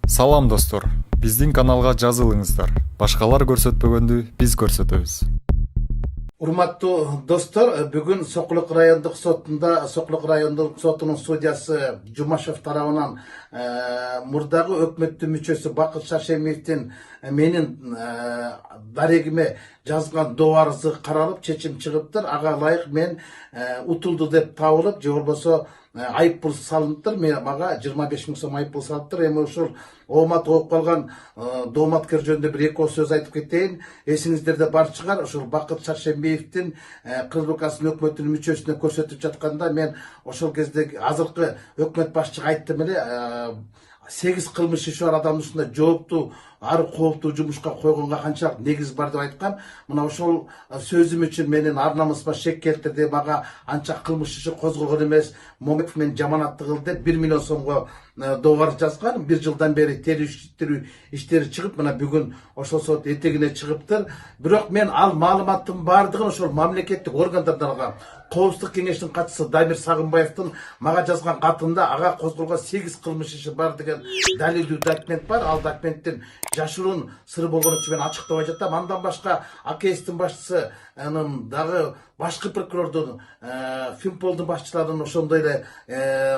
Салам достор, биздин каналга жазылыңыздар. Башкалар көрсөтпөгөндү биз көрсөтөбүз. Урматтуу достор, бүгүн Соқлық райондук сотунда Соқлық райондук сотунун судьясы Жумашев тарабынан мурдагы өкмөттүн мүчөсү Бакыт Шаршемиевдин менин дарегиме жазган доо арызы каралып, чечим чыгыптыр. Ага ылайык мен утулду деп табылып, же болбосо айыппул салыныптыр. Мага 25 000 сом айыппул салыптыр. Эми ушул оомат ооп калган дооматкер жөнүндө бир эки сөз айтып кетейин. Эсиңиздерде бар чыгар, ушул Бакыт Шаршемиевдин Республикасынын өкмөтүнүн мүчөсүнө көрсөтүп жатканда мен ошол кезде азыркы өкмөт башчыга айттым эле, 8 кылмыш иши бар адамды ушундай жооптуу, ары кооптуу жумушка койгонго канчалык негиз бар деп айткам. Мына ошол сөзүм үчүн менин ар намысыма шек келтирди. Мага анча кылмыш иши козголгон эмес, Момеков мен жаманатты кыл деп 1 миллион сомго доо арыз жазган. 1 жылдан бери териштирүү иштери чыгып, мына бүгүн ошол сот этегине чыгыптыр. Бирок мен ал маалыматтын баардыгын ошол мамлекеттик органдардан алгам. Коопсуздук кеңешинин катчысы Дамир Сагынбаевдин мага жазган катында ага козголгон 8 кылмыш иши бар деген далилдүү документ бар. Ал документтин жашыруун сыры болгон үчүн мен ачыктабай жатам. Андан башка АКСтин башчысы, дагы башкы прокурордун, Финполдун башчыларынын ошондой эле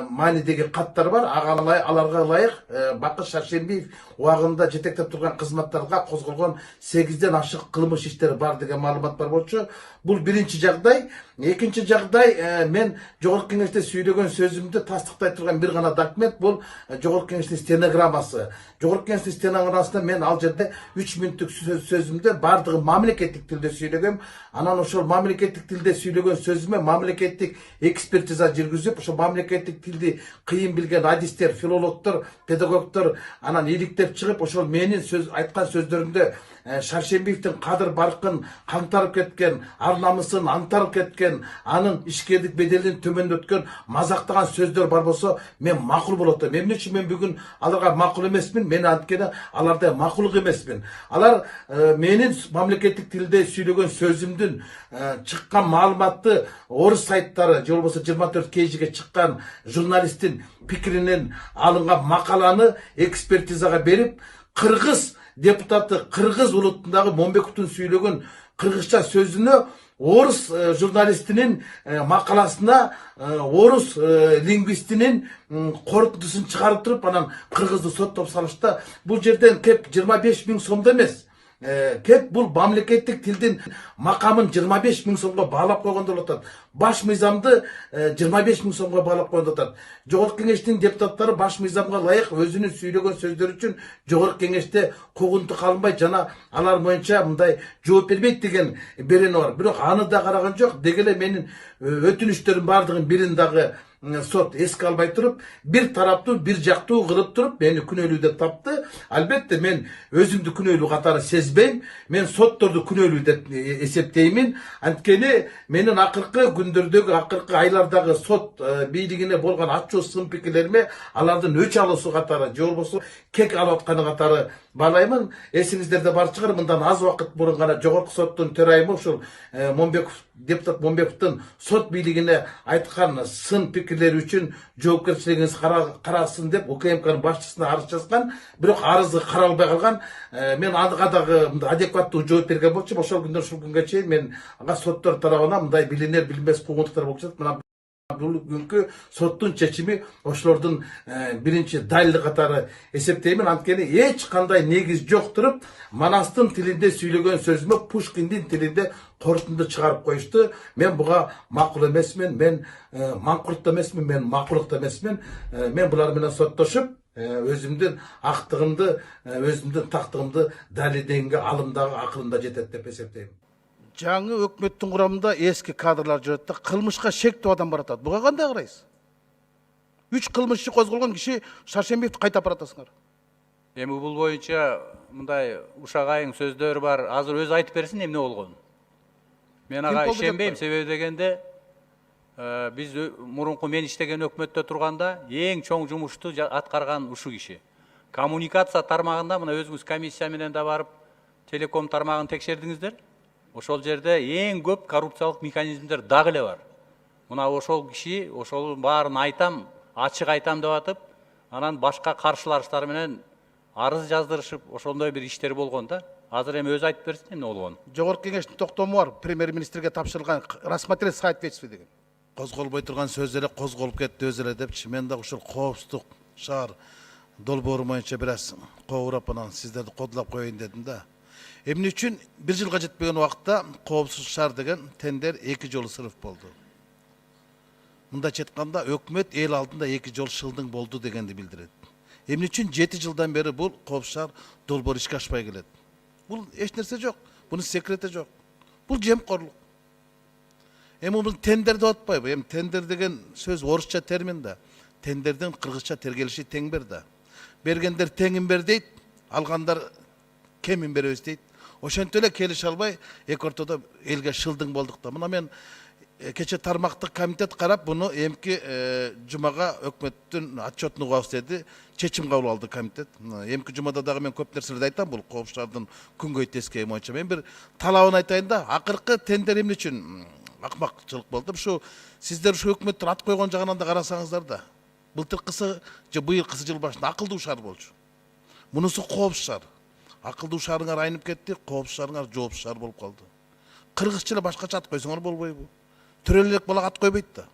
маанидеги каттары бар. Аларга ылайык Бакыт Шаршемиев убагында жетектеп турган кызматтарга козголгон 8ден ашык кылмыш иштери бар деген маалымат бар болчу. Бул биринчи жагдай. Экинчи жагдай, мен жогорку кеңеште сүйлөгөн сөзүмдү тастыктай турган бир гана документ, бул жогорку кеңештин стенограммасы. Жогорку кеңештин стенограммасында мен ал жерде 3 мүнөттүк сөзүмдө бардыгы мамлекеттик тилде сүйлөгөм. Анан ошол мамлекеттик тилде сүйлөгөн сөзүмө мамлекеттик экспертиза жүргүзүп, ошол мамлекеттик тилди кыйын билген адистер, филологдор, педагогдор анан иликтеп чыгып, ошол менин айткан сөздөрүмдө Шаршемиевдин кадыр баркын каңтарып кеткен, ар намысын антарып кеткен, анын ишкердик беделин төмөндөткөн мазактаган сөздөр бар болсо, мен макул болот. Эмне үчүн мен бүгүн аларга макул эмесмин? Мен анткени аларда макулдук эмесмин. Алар менин мамлекеттик тилде сүйлөгөн сөзүмдүн чыккан маалыматты орус сайттары, же болбосо 24 KG'ге чыккан журналисттин пикиринен алынган макаланы экспертизага берип, кыргыз депутаты, кыргыз улутундагы Момбековдун сүйлөгөн кыргызча сөзүнө орус журналистинин макаласына орус лингвистинин корутундусун чыгарып туруп, анан кыргызды соттоп салышта. Бул жерден кеп 25 000 сомдо эмес, кеп бул мамлекеттик тилдин макамын 25 000 сомго баалап койгондо болуп атат. Баш мыйзамды 25 000 сомго баалап койгондо болуп атат. Жогорку кеңештин депутаттары баш мыйзамга ылайык өзүнүн сүйлөгөн сөздөрү үчүн жогорку кеңеште куугунтук алынбайт жана алар боюнча мындай жооп бербейт деген берени бар. Бирок аны да караган жок. Деги эле менин өтүнүчтөрүм бардыгын бирин дагы сот эске албай туруп, бир тараптуу, бир жактуу кылып туруп мени күнөөлүү деп тапты. Албетте мен өзүмдү күнөөлүү катары сезбейм. Мен сотторду күнөөлүү деп эсептеймин. Анткени менин акыркы күндөрдөгү, акыркы айлардагы сот бийлигине болгон ачуу сын пикирлериме алардын өч алуусу катары, же болбосо кек алып атканы катары баалаймын. Эсиңиздерде бар чыгар, мындан аз убакыт мурун гана жогорку соттун төрайымы ушул депутат Момбековдун сот бийлигине айткан сын пикирлери үчүн жоопкерчилигиңиз каралсын деп УКМКнын башчысына арыз жазган. Бирок арызы каралбай калган. Мен ага дагы адекваттуу жооп берген болчумун. Ошол күндөн ушул күнгө чейин мен ага соттор тарабынан мындай билинер билинбес куугунтуктар болуп жатат. Мына бүгүнкү соттун чечими ошолордун биринчи далили катары эсептеймин. Анткени эч кандай негиз жок туруп, Манастын тилинде сүйлөгөн сөзүмө Пушкиндин тилинде корутунду чыгарып коюшту. Мен буга макул эмесмин. Мен маңкурт да эмесмин, мен макулдук да эмесмин. Мен булар менен соттошуп, өзүмдүн актыгымды, өзүмдүн тактыгымды далилдегенге алымдагы акылымда жетет деп эсептейм. Жаңы өкмөттүн курамында эски кадрлар жүрөт да, кылмышка шектүү адам баратат. Буга кандай карайсыз? 3 кылмышчы козголгон киши Шаршемиевди кайта баратасыңар. Эми бул боюнча мындай ушак айың сөздөр бар. Азыр өзү айтып берсин эмне болгонун. Мен ага ишенбейм. Себеби дегенде биз мурунку мен иштеген өкмөттө турганда эң чоң жумушту аткарган ушул киши. Коммуникация тармагында мына өзүңүз комиссия менен да барып телеком тармагын текшердиңиздер. Ошол жерде эң көп коррупциялык механизмдер дагы эле бар. Мына ошол киши ошол баарын айтам, ачык айтам деп атып, анан башка каршылаштар менен арыз жаздырышып ошондой бир иштер болгон да. Азыр эми өзү айтып берсин эмне болгонун. Жогорку кеңештин токтому бар, премьер-министрге тапшырылган рассмотреть соответствие деген. Козголбой турган сөз эле козголуп кетти өзү эле депчи. Мен дагы ушул коопсуздук шаар долбоору боюнча бир аз кобурап анан сиздерди кодулап коеюн дедим да. Эмне үчүн бир жылга жетпеген убакытта коопсуз шаар деген тендер 2 жолу сырып болду. Мындайча айтканда өкмөт эл алдында 2 жол шылдың болду дегенди билдирет. Эмне үчүн 7 жылдан бери бул коопсуз шаар долбоор ишке ашпай келет. Бул эч нерсе жок. Бунун секрети жок. Бул жемкорлук. Эми бул тендер деп атпайбы? Эми тендер деген сөз орусча термин да. Тендердин кыргызча тергелиши тең бер да. Бергендер теңин бер дейт, алгандар кемин беребиз дейт. Ошентип эле келише албай эки ортодо элге шылдың болдук да. Мына мен кече тармактык комитет карап буну эмки жумага өкмөттүн отчетун угабыз деди. Чечим кабыл алды комитет. Эмки жумада дагы мен көп нерселерди айтам бул коопсуз шаардын күнгөй тескейи боюнча. Мен бир талабын айтайын да. Акыркы тендер эмне үчүн акмакчылык болду? Ушу сиздер ушу өкмөттөр ат койгон жагынан да карасаңыздар да. Былтыркысы же быйылкысы жыл башында акылдуу шаар болчу. Мунусу коопсуз шаар. Акылдуу шаарыңар айнып кетти, коопсуз шаарыңар жоопсуз шаар болуп калды. Кыргызча эле башкача ат койсоңор болбойбу? Төрөлүк балага ат койбойт да.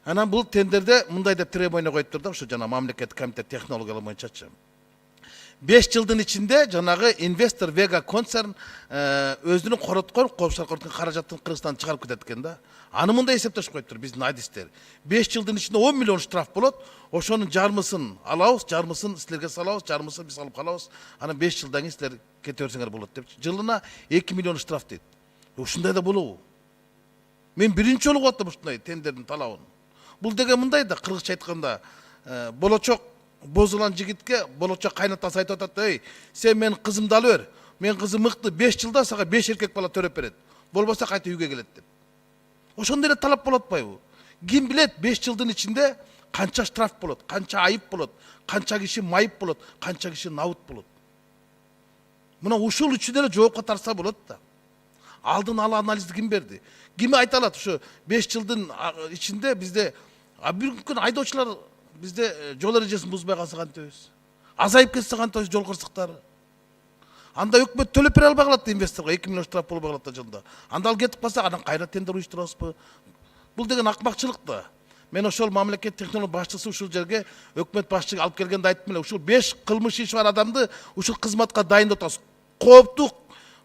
Анан бул тендерде мындай деп требование коюптур да, ушу жана мамлекеттик комитет технологиялар боюнчачы. 5 жылдын ичинде жанагы инвестор Vega концерн өзүнүн короткор коопсуз шаар коротко каражатын Кыргызстандан чыгарып кетет экен да. Аны мындай эсептешип коюптур биздин адистер. 5 жылдын ичинде 10 миллион штраф болот. Ошонун жармысын алабыз, жармысын силерге салабыз, жармысын биз алып калабыз. Анан 5 жылдан кийин силер кете берсеңер болот деп. Жылына 2 миллион штраф дейт. Ушундай да болобу? Мен биринчи жолу угаттым ушундай тендердин талабын. Бул деген мындай да, кыргызча айтканда, болочок бозулан жигитке болочок кайнатасы айтып атат, "Эй, сен менин кызымды алып бер. Мен кызым мыкты, 5 жылда сага 5 эркек бала төрөп берет. Болбосо кайта үйгө келет" деп. Ошондой эле талап болот атпайбы? Ким билет 5 жылдын ичинде канча штраф болот, канча айып болот, канча киши майып болот, канча киши набыт болот. Мына ушул үчүн эле жоопко тарса болот да. Алдын ала анализди ким берди? Ким айта алат ушу 5 жылдын ичинде бизде бир күн айдоочулар бизде жол эрежесин бузбай калса кантебиз? Азайып кетсе кантебиз жол кырсыктары? Анда өкмөт төлөп бере албай калат инвесторго 2 миллион штраф болбой калат да жылда. Анда ал кетип калса анан кайра тендер уюштурабызбы? Бул деген акмакчылык да. Мен ошол мамлекет технология башчысы ушул жерге өкмөт башчыга алып келгенде айттым эле, ушул 5 кылмыш иши бар адамды ушул кызматка дайындап атасыз. Кооптуу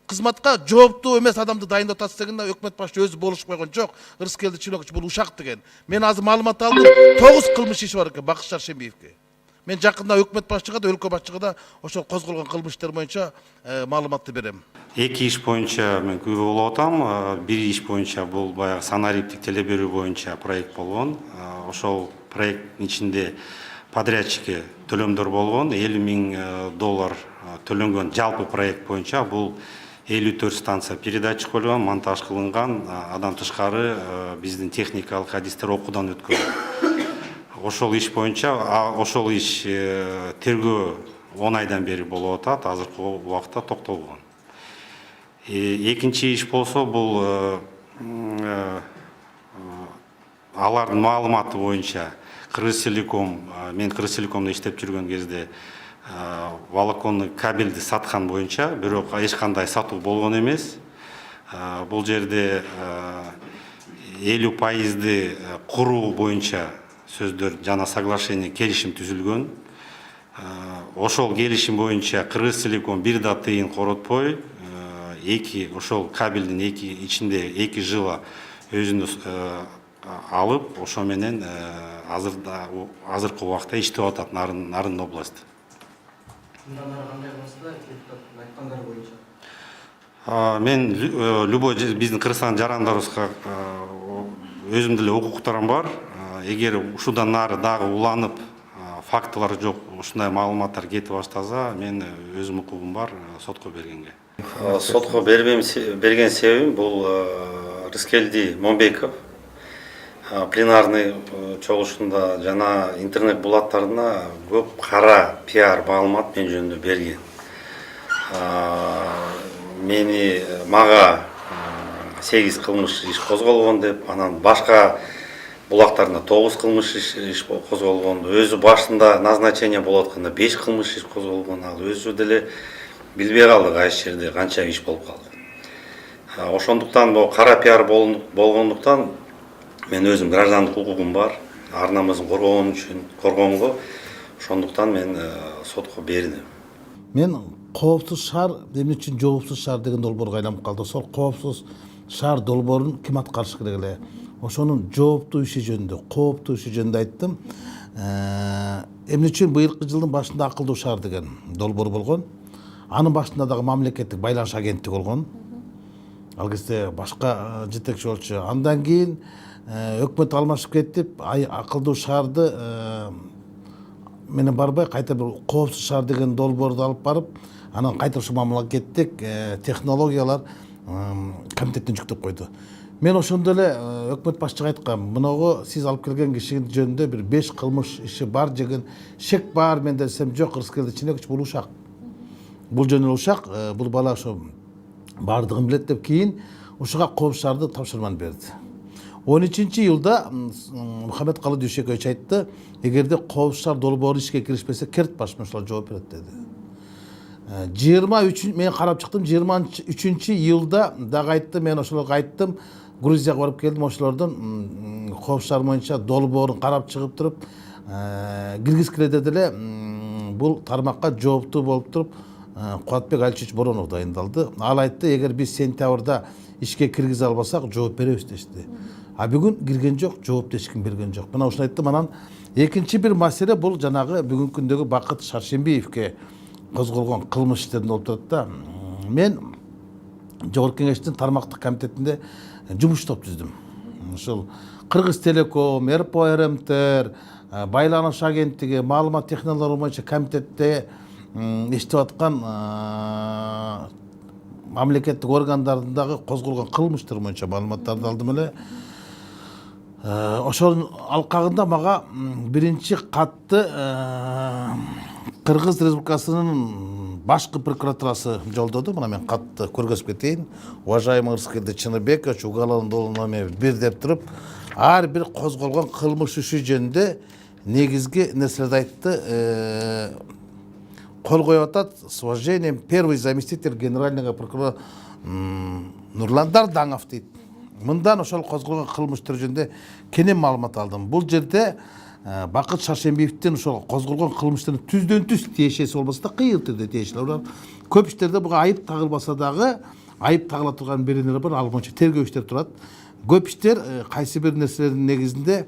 кызматка жооптуу эмес адамды дайындап атасыз дегенде өкмөт башчы өзү болушуп койгон жок. Ырыскелди Чилокович бул ушак деген. Мен азыр маалымат алдым. 9 кылмыш иши бар экен Бакыт Шаршембиевке. Мен жакында өкмөт башчыга да, өлкө башчыга да ошол козголгон кылмыштар боюнча маалыматты берем. 2 иш боюнча мен күбө болуп атам. Бир иш боюнча бул баягы санариптик теле берүү боюнча проект болгон. Ошол проекттин ичинде подрядчикке төлөмдөр болгон. 50 000 доллар төлөнгөн жалпы проект боюнча бул 54 станция передатчик болгон, монтаж кылынган, андан тышкары биздин техникалык адистер окуудан өткөн. Ошол иш боюнча, ошол иш тергөө 10 айдан бери болуп атат, азыркы убакытта токтолгон. Экинчи иш болсо бул алардын маалыматы боюнча Кыргызтелеком, мен Кыргызтелекомдо иштеп жүргөн кезде волоконный кабелди саткан боюнча, бирок эч кандай сатуу болгон эмес. Бул жерде 50% куруу боюнча сөздөр жана соглашение келишим түзүлгөн. Ошол келишим боюнча Кыргызтелеком бир да тыйын коротпой, ошол кабелдин ичинде 2 жылга өзүнө алып, ошо менен азыркы убакта иштеп атат Нарын областы. Мен любой биздин Кыргызстан жарандарыбызга өзүмдүн эле укуктарым бар. Эгер ушудан нары дагы уланып, фактылар жок, ушундай маалыматтар кетип баштаса, мен өзүм укугум бар сотко бергенге. Сотко берген себебим бул Рыскелди Момбеков пленарный чогулушунда жана интернет булаттарына көп кара пиар маалымат мен жөнүндө берген. Мага 8 кылмыш иш козголгон деп, анан башка булактарында 9 кылмыш иш козголгон, өзү башында назначение болуп атканда 5 кылмыш иш козголгон. Ал өзү деле билбей калды кайсы жерде канча иш болуп калды. Ошондуктан бул кара пиар болгондуктан мен өзүм граждандык укугум бар. Ар намысын коргоонго ошондуктан мен сотко бердим. Мен коопсуз шаар эмне үчүн жоопсуз шаар деген долбоорго айланып калды. Ошол коопсуз шаар долбоорун ким аткарыш керек эле? Ошонун жооптуу иши жөнүндө, кооптуу иши жөнүндө айттым. Эмне үчүн быйылкы жылдын башында акылдуу шаар деген долбоор болгон. Анын башында дагы мамлекеттик байланыш агенттиги болгон. Ал кезде башка жетекчи болчу. Андан кийин өкмөт алмашып кетип, акылдуу шаарды менен барбай кайта бир коопсуз шаар деген долбоорду алып барып, анан кайта ушу мамлекеттик технологиялар комитетине жүктөп койду. Мен ошондо эле өкмөт башчыга айткам, мыного сиз алып келген киши жөнүндө бир 5 кылмыш иши бар деген шек бар. Мен десем, жок, Рыскелди Ченекович бул ушак. Бул жөн эле ушак, бул бала ошо бардыгын билет деп кийин ушуга коопсуз шаарды тапшырманы берди. 13-июлда Мухаммед Калы Дүйшекович айтты, эгерде коопсуз шаар долбоору ишке киришпесе, Керт башман ошолор жооп берет деди. 23 мен карап чыктым, 23-июлда дагы айтты, мен ошолорго айттым, Грузияга барып келдим, ошолордун коопсуз шаар боюнча долбоорун карап чыгып туруп, киргизгиле деди эле. Бул тармакка жооптуу болуп туруп Кубатбек Алчевич Боронов дайындалды. Ал айтты, эгер биз сентябрда ишке киргизе албасак, жооп беребиз дешти. А бүгүн кирген жок, жооп эч ким берген жок. Мына ушуну айттым. Анан экинчи бир маселе бул жанагы бүгүнкү күндөгү Бакыт Шаршембиевке козголгон кылмыш иштерин болуп турат да. Мен Жогорку Кеңештин тармактык комитетинде жумуш топ түздүм. Ошол Кыргыз Телеком, РПО-РМТР, байланыш агенттиги, маалымат технологиялары боюнча комитетте иштеп аткан мамлекеттик органдардагы козголгон кылмыштар боюнча маалыматтарды алдым эле. Ошонун алкагында мага биринчи катты Кыргыз Республикасынын башкы прокуратурасы жолдоду. Мына мен катты көргөзүп кетейин. Уважаемый Рыскелди Ченебекович, уголовный номер 1 деп туруп, ар бир козголгон кылмыш иши жөнүндө негизги нерселерди айтты. Кол коюп атат с уважением первый заместитель генерального прокурора Нурлан Дардаңов дейт. Мындан ошол козголгон кылмыштар жөнүндө кенен маалымат алдым. Бул жерде Бакыт Шаршембиевдин ошол козголгон кылмыштардын түздөн түз тиешеси болбосо да кыйыл түрдө тиешелер бар. Көп иштерде буга айып тагылбаса дагы айып тагыла турган беренелер бар. Ал боюнча тергөө иштер турат. Көп иштер кайсы бир нерселердин негизинде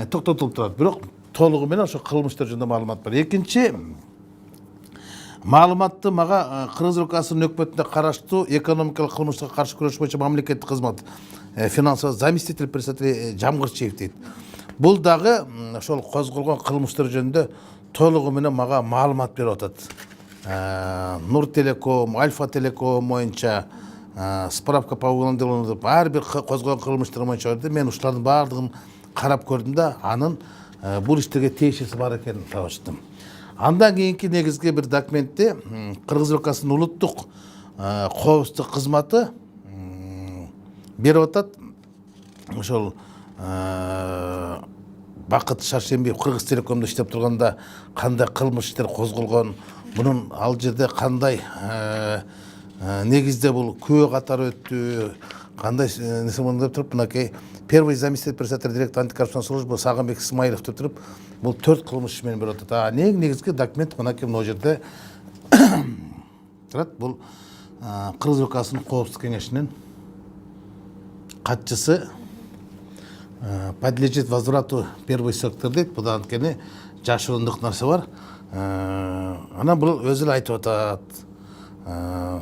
токтотулуп турат. Бирок толугу менен ошол кылмыштар жөнүндө маалымат бар. Экинчи маалыматты мага Кыргыз Республикасынын өкмөтүнө караштуу экономикалык кылмышка каршы күрөш боюнча мамлекеттик кызмат финансовый заместитель председателя Жамгырчиев дейт. Бул дагы ошол козголгон кылмыштар жөнүндө толугу менен мага маалымат берип атат. Нур Телеком, Альфа Телеком боюнча справка по уголовному деп ар бир козголгон кылмыштар боюнча берди. Мен ушулардын баардыгын карап көрдүм да, анын бул иштерге тиешеси бар экенин табыштым. Андан кийинки негизги бир документте Кыргыз Республикасынын улуттук коопсуздук кызматы берип атат. Ошол Бакыт Шаршембиев Кыргыз Телекомдо иштеп турганда кандай кылмыш иштер козголгон, мунун ал жерде кандай негизде бул күбө катары өттү, кандай нерсе болду деп туруп, мынакей первый заместитель председателя директора антикоррупционной службы Сагынбек Исмаилов деп туруп, бул 4 кылмыш менен берип атат. Негизги документ мынакей могу жерде турат. Бул Кыргыз Республикасынын коопсуздук кеңешинин катчысы подлежит возврату первый сектор дейт. Буда анткени жашырундук нерсе бар. Анан бул өзү эле айтып атат.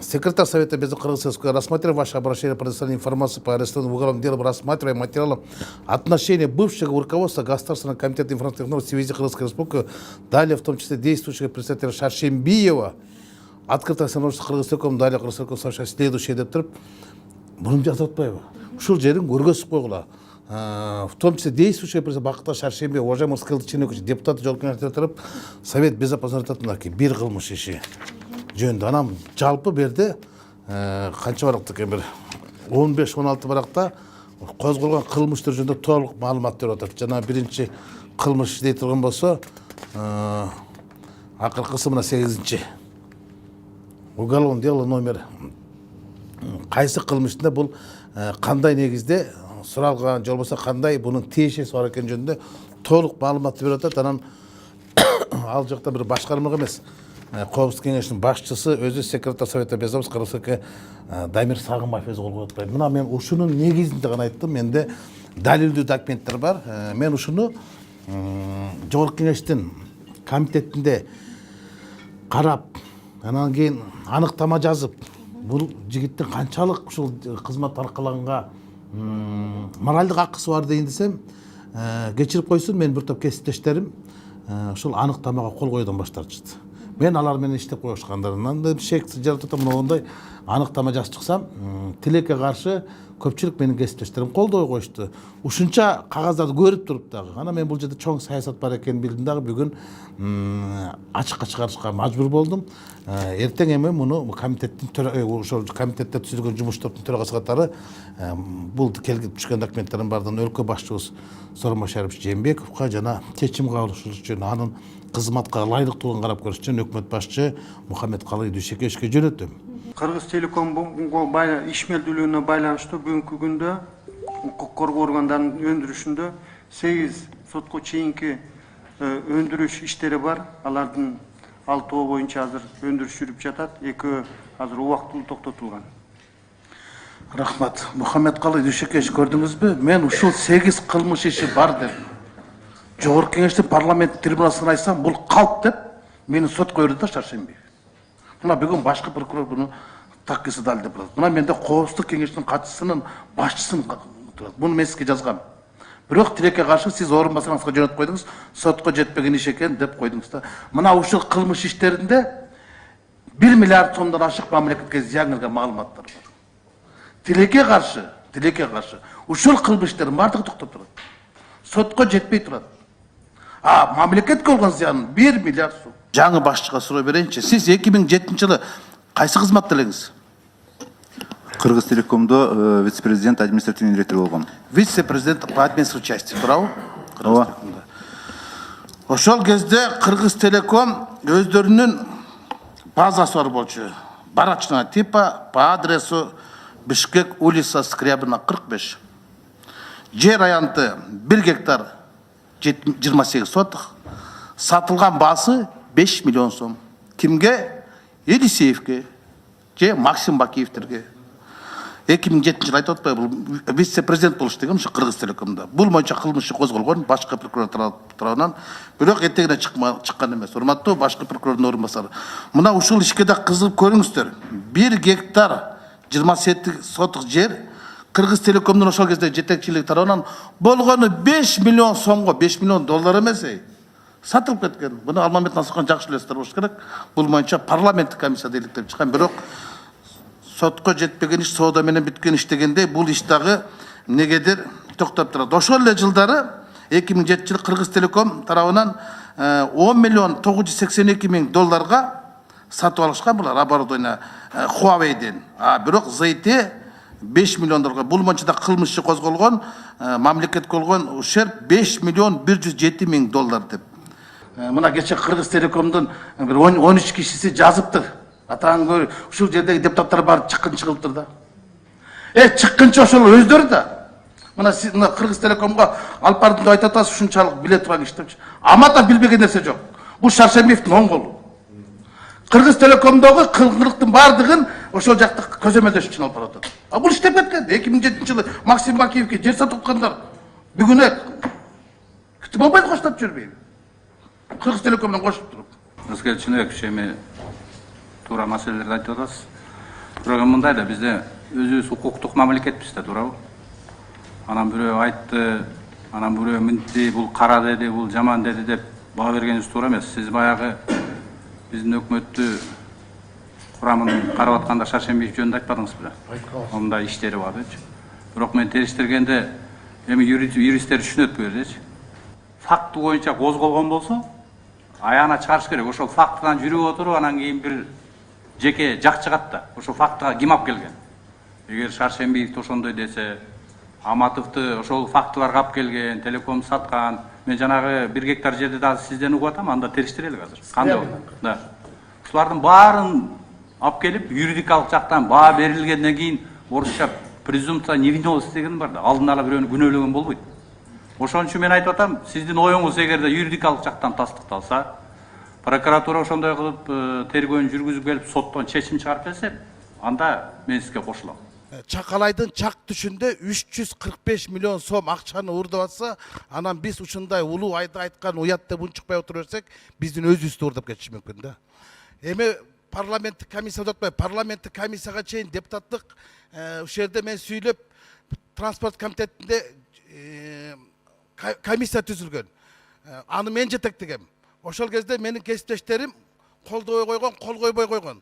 Секретарь Совета Безопасности Кыргызской Республики, рассмотрев ваше обращение по предоставлению информации по арестованным в уголовном деле, рассматривая материалом отношения бывшего руководства Государственного комитета информационных технологий в связи Кыргызской Республики, далее в том числе действующего представителя Шаршембиева, открытое самоуправство Кыргыз Телеком, далее Кыргыз Телеком сообщает следующее деп туруп, муну жазып атпайбы? Ушул жерин көргөзүп койгула. В том числе действующий президент Бакыт Шаршембиев, уважаемый Рыскелди Ченекович, депутат Жогорку Кеңеште туруп, Совет Безопасности мынакей бир кылмыш иши жөнүндө анан жалпы берде канча баракта экен, бир 15-16 баракта козголгон кылмыштар жөнүндө толук маалымат берип атат. Жана биринчи кылмыш дей турган болсо, акыркысы мына 8-чи. Уголовное дело номер кайсы кылмыштында бул кандай негизде суралган, же болбосо кандай бунун тиешеси бар экени жөнүндө толук маалымат берип атат. Анан ал жакта бир башкармага эмес, Коопсуздук кеңешинин башчысы өзү секретарь совета безопасности Кыргызстан Дамир Сагынбаев өзү кол коюп атпайбы. Мына мен ушунун негизинде гана айттым. Менде далилдүү документтер бар. Мен ушуну жогорку кеңештин комитетинде карап, анан кийин аныктама жазып, бул жигиттин канчалык ушул кызмат аркалаганга моралдык акысы бар дейин десем, кечирип койсун, мен бир топ кесиптештерим ушул аныктамага кол койдон баш тартышты. Мен алар менен иштеп коюшкандарынан шек жаратып мондай аныктама жазып чыксам, тилекке каршы көпчүлүк менин кесиптештерим колдой коюшту. Ушунча кагаздарды көрүп туруп дагы. Анан мен бул жерде чоң саясат бар экенин билдим дагы, бүгүн ачыкка чыгарышка мажбур болдум. Эртең эми муну комитеттин ошол комитетте түзүлгөн жумуш топтун төрагасы катары бул келип түшкөн документтердин баардыгын өлкө башчыбыз Сооронбай Шарипович Жээнбековго жана чечим кабыл кылыш үчүн, анын кызматка ылайыктуулугун карап көрүш үчүн өкмөт башчы Мухаммедкалый Дүйшөкеевичке жөнөттүм. Кыргызтелеком ишмердүүлүгүнө байланыштуу бүгүнкү күндө укук коргоо органдарынын өндүрүшүндө 8 сотко чейинки өндүрүш иштери бар. Алардын 6 боюнча азыр өндүрүш жүрүп жатат. 2 азыр убактылуу токтотулган. Рахмат. Мухаммедкалый Дүйшөкеевич, көрдүңүзбү? Мен ушул 8 кылмыш иши бар деп жогорку кеңештин парламент трибунасына айтсам, бул калп деп мени сотко берди да Шаршембиев. Мына бүгүн башкы прокурор буну такысы далилдеп атат. Мына менде Коопсуздук кеңешинин катчысынын башчысын турат. Буну мен сизге жазгам. Бирок тилекке каршы сиз орун басарыңызга жөнөтүп койдуңуз, сотко жетпеген иш экен деп койдуңуз да. Мына ушул кылмыш иштеринде 1 миллиард сомдон ашык мамлекетке зыян келген маалыматтар бар. Тилекке каршы ушул кылмыштардын баардыгы токтоп турат. Сотко жетпей турат. Мамлекетке болгон зыян 1 миллиард сом. Жаңы башчыга суроо берейинчи. Сиз 2007-жылы кайсы кызматта элеңиз? Кыргызтелекомдо вице-президент, административный директор болгон. Вице-президент по административной части, туурабы? Ооба. Ошол кезде Кыргызтелеком өздөрүнүн базасы бар болчу. Барачного типа по адресу Бишкек, улица Скрябина, 45. Жер аянты 1 гектар 28 сотық. Сатылған басы 5 миллион сом. Кимге? Елисеевке, же Максим Бакиевтерге. 2007-жылы айтып атпай, бул вице-президент болуш деген ушу Кыргызтелекомдо. Бул боюнча кылмыш козголгон башкы прокурор тарабынан, бирок этегине чыккан эмес. Урматтуу башкы прокурордун орун басары. Мына ушул ишке да кызыгып көрүңүздөр. 1 гектар 27 сотық жер Кыргызтелекомдун ошол кезде жетекчилиги тарабынан болгону 5 миллион сомго, 5 миллион доллар эмес, сатылып кеткен. Буну Алмамбет Насырхан жакшы элестер болуш керек. Бул боюнча парламенттик комиссия дейликтеп чыккан, бирок сотко жетпеген иш соода менен бүткөн иш дегенде бул иш дагы негедир токтоп турат. Ошол эле жылдары 2007-жылы Кыргызтелеком тарабынан 10 миллион 982 миң долларга сатып алышкан булар оборудование Huawei'ден. Бирок ZTE 5 миллион долларга. Бул боюнча да кылмыш козголгон, мамлекетке болгон ущерб 5 миллион 107 миң доллар деп. Мына кече Кыргызтелекомдун бир 13 кишиси жазыптыр. Атаң көр, ушул жердеги депутаттар бар чыккынчы кылыптыр да. Чыккынчы ошол өздөрү да. Мына сиз Кыргызтелекомго алып бардым айтып атасыз, ушунчалык биле турган иштепчи. Амата билбеген нерсе жок. Бул Шаршембиевдин оң колу. Кыргызтелекомдогу кылгырлыктын баардыгын ошол жакта көзөмөлдөш үчүн алып баратат. Бул иштеп кеткен. 2007-жылы Максим Бакиевке жер сатып аткандар бүгүнө мобайл коштоп жүрбөйбү. Кыргызтелеком менен кошуп туруп. Өзгө түшүнөк эми туура маселелерди айтып атасыз. Бирок мындай да бизде өзүбүз укуктук мамлекетпиз да, туурабы? Анан бирөө айтты, анан бирөө мынтти, бул кара деди, бул жаман деди деп баа бергенибиз туура эмес. Сиз баягы биздин өкмөттү курамын карап атканда Шаршембиев жөнүндө айтпадыңыз беле? Ондай иштери бар депчи. Бирок мен териштиргенде эми юристтер түшүнөт бу жердечи. Факты боюнча козголгон болсо, аяна чыгарыш керек. Ошол фактыдан жүрүп отуруп, анан кийин бир жеке жак чыгат да. Ошол фактыга ким алып келген? Эгер Шаршембиев ошондой десе, Аматовду ошол фактыларга алып келген, телеком саткан. Мен жанагы 1 гектар жерди да сизден угуп атам, анда териштирели азыр. Кандай? Да. Ушулардын баарын алып келип, юридикалык жактан баа берилгенден кийин орусча презумпция невиновности деген бар да, алдын ала бирөөнү күнөөлөгөн болбойт. Ошон үчүн мен айтып атам, сиздин оюңуз эгерде юридикалык жактан тастыкталса, прокуратура ошондой кылып тергөөнү жүргүзүп келип, соттон чечим чыгарып келсе, анда мен сизге кошулам. Чакалайдын чак түшүндө 345 миллион сом акчаны уурдап атса, анан биз ушундай улуу айда айткан уят деп унчукпай отура берсек, биздин өзүбүздү уурдап кетиши мүмкүн да. Эми парламенттик комиссияга отпой, парламенттик комиссияга чейин депутаттык ушул жерде мен сүйлөп, транспорт комитетинде комиссия түзүлгөн. Аны мен жетектегем. Ошол кезде менин кесиптештерим колдобой койгон, кол койбой койгон.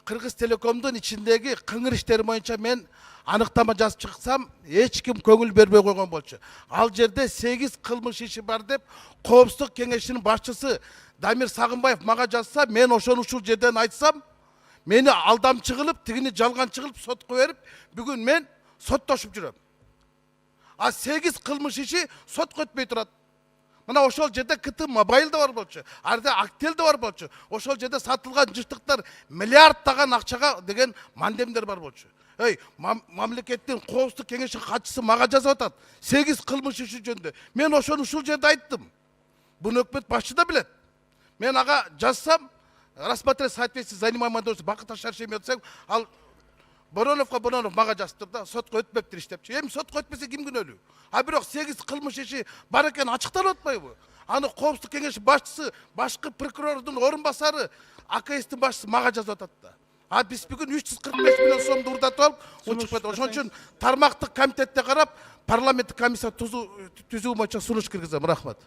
Кыргыз Телекомдун ичиндеги кыңыр иштери боюнча мен аныктама жазып чыксам, эч ким көңүл бербей койгон болчу. Ал жерде 8 кылмыш иши бар деп Коопсуздук кеңешинин башчысы Дамир Сагынбаев мага жазса, мен ошону ушул жерден айтсам, мени алдамчы кылып, тигини жалганчы кылып сотко берип, бүгүн мен соттошуп жүрөм. А 8 кылмыш иши сотко өтпөй турат. Мына ошол жерде КТ Мобайл да бар болчу, арда Актел да бар болчу. Ошол жерде сатылган жыштыктар миллиардтаган акчага деген мандемдер бар болчу. Мамлекеттин Коопсуздук кеңешинин катчысы мага жазып атат. 8 кылмыш иши жөнүндө. Мен ошону ушул жерде айттым. Буну өкмөт башчы да билет. Мен ага жазсам, рассмотреть соответствие занимаемой должности Бакыт Ашаршемов десем, ал Боронов мага жазыптыр да, сотко өтпөптүр иштепчи. Эми сотко өтпөсө ким күнөөлүү? А бирок 8 кылмыш иши бар экен ачыкталып атпайбы? Аны Коопсуздук кеңеши башчысы, башкы прокурордун орун басары, АКСтин башчысы мага жазып атат да. А биз бүгүн 345 миллион сомду уурдатып алып, учуп кетти. Ошон үчүн тармактык комитетте карап, парламенттик комиссия түзүү боюнча сунуш киргизем. Рахмат.